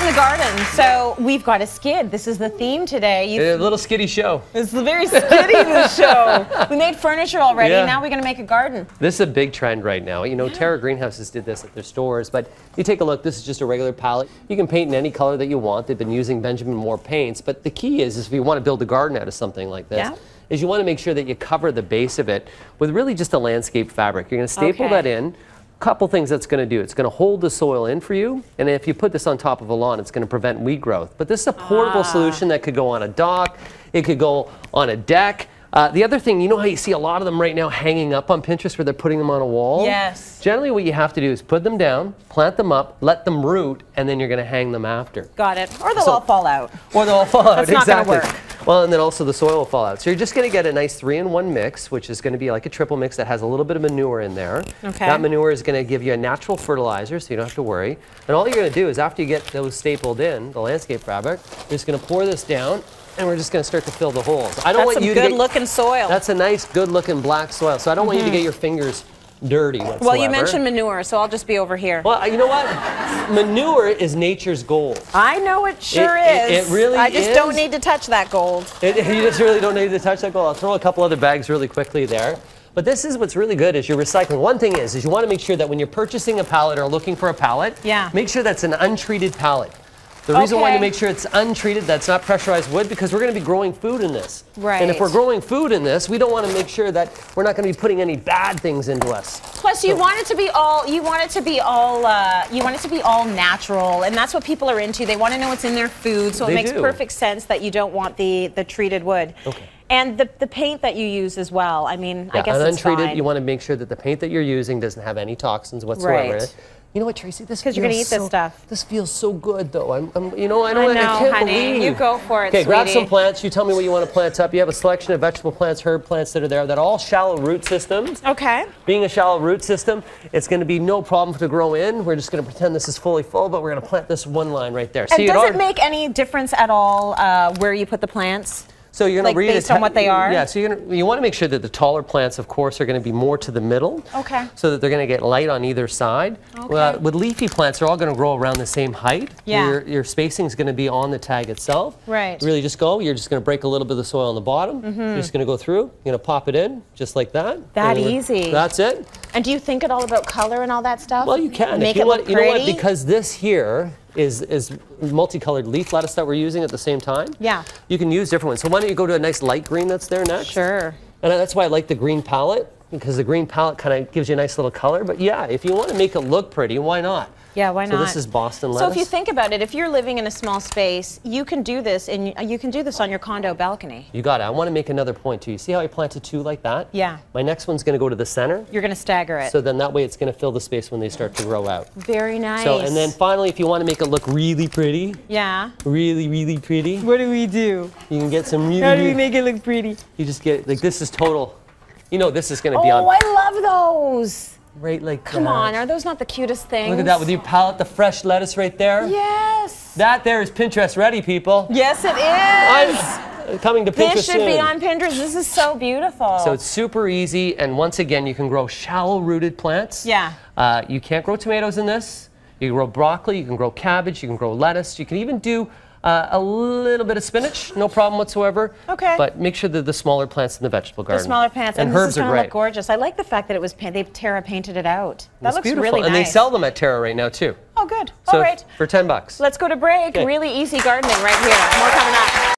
in the garden. So we've got a skid. This is the theme today. A little skiddy show. It's very skiddy, this show. We made furniture already. Yeah. Now we're going to make a garden. This is a big trend right now. You know, Terra Greenhouses did this at their stores, but you take a look. This is just a regular palette. You can paint in any color that you want. They've been using Benjamin Moore paints, but the key is if you want to build a garden out of something like this, is you want to make sure that you cover the base of it with really just a landscape fabric. You're going to staple that in. Couple things that's going to do. It's going to hold the soil in for you, and if you put this on top of a lawn, it's going to prevent weed growth. But this is a portable solution that could go on a dock. It could go on a deck. The other thing, you know how you see a lot of them right now hanging up on Pinterest where they're putting them on a wall? Yes. Generally what you have to do is put them down, plant them up, let them root, and then you're going to hang them after. Got it. Or they'll all fall out. Or they'll all fall out, That's exactly. not gonna work. Well, and then also the soil will fall out. So you're just going to get a nice 3-in-1 mix, which is going to be like a triple mix that has a little bit of manure in there. Okay. That manure is going to give you a natural fertilizer, so you don't have to worry. And all you're going to do is after you get those stapled in, the landscape fabric, you're just going to pour this down, and we're just going to start to fill the holes. I don't want you to That's some good-looking soil. That's a nice, good-looking black soil. So I don't want you to get your fingers dirty whatsoever. Well, you mentioned manure, so I'll just be over here. Well, you know what? Manure is nature's gold. I know it sure is. It really is. I just don't need to touch that gold. You just really don't need to touch that gold. I'll throw a couple other bags really quickly there. But this is what's really good is you're recycling. One thing is you want to make sure that when you're purchasing a pallet or looking for a pallet, make sure that's an untreated pallet. The reason why you make sure it's untreated, that's not pressurized wood, because we're going to be growing food in this. Right. And if we're growing food in this, we don't want to make sure that we're not going to be putting any bad things into us. Plus, you want it to be all natural, and that's what people are into. They want to know what's in their food, so it makes perfect sense that you don't want the treated wood. Okay. And the paint that you use as well. I mean, I guess it's untreated, fine. You want to make sure that the paint that you're using doesn't have any toxins whatsoever in it. You know what, Tracy? This because you're gonna eat this stuff. This feels so good, though. I know, honey. You go for it, Okay, sweetie. grab some plants. You tell me what you want to plant up. You have a selection of vegetable plants, herb plants that are there. That are all shallow root systems. Okay. Being a shallow root system, it's going to be no problem to grow in. We're just going to pretend this is fully full, but we're going to plant this one line right there. And does it make any difference at all where you put the plants? So you're going to read based on what they are? Yeah, so you want to make sure that the taller plants, of course, are going to be more to the middle. Okay. So that they're going to get light on either side. Okay. With leafy plants, they're all going to grow around the same height. Yeah. Your spacing is going to be on the tag itself. Right. You really just go, you're just going to break a little bit of the soil on the bottom. You're just going to go through, you're going to pop it in, just like that. That easy. That's it. And do you think at all about color and all that stuff? Well, you can. Make it look pretty? You know what, because this here is multicolored leaf lettuce that we're using at the same time. Yeah. You can use different ones. So why don't you go to a nice light green that's there next? Sure. And that's why I like the green palette, because the green palette kind of gives you a nice little color. But yeah, if you want to make it look pretty, why not? Yeah, why not? So this is Boston lettuce. So if you think about it, if you're living in a small space, you can do this, and you can do this on your condo balcony. You got it. I want to make another point too. You see how I planted two like that? Yeah. My next one's going to go to the center. You're going to stagger it. So then that way it's going to fill the space when they start to grow out. Very nice. So and then finally, if you want to make it look really pretty. Yeah. Really, really pretty. What do we do? You can get some really. How do we make it look pretty? You just get like this is total. You know this is going to be on. Oh, I love those. Right, like come on, are those not the cutest things? Look at that with your palette, the fresh lettuce right there. Yes. That there is Pinterest ready, people. Yes, it is. I'm coming to Pinterest This should be on Pinterest. This is so beautiful. So it's super easy, and once again, you can grow shallow-rooted plants. Yeah. You can't grow tomatoes in this. You can grow broccoli, you can grow cabbage, you can grow lettuce. You can even do a little bit of spinach, no problem whatsoever. Okay. But make sure that the smaller plants in the vegetable garden. The smaller plants, and herbs are great. Look gorgeous. I like the fact that it was they Terra painted it out. That looks beautiful. really nice. And they sell them at Terra right now too. Oh, good. So all right. For $10. Let's go to break. Really easy gardening right here. More coming up.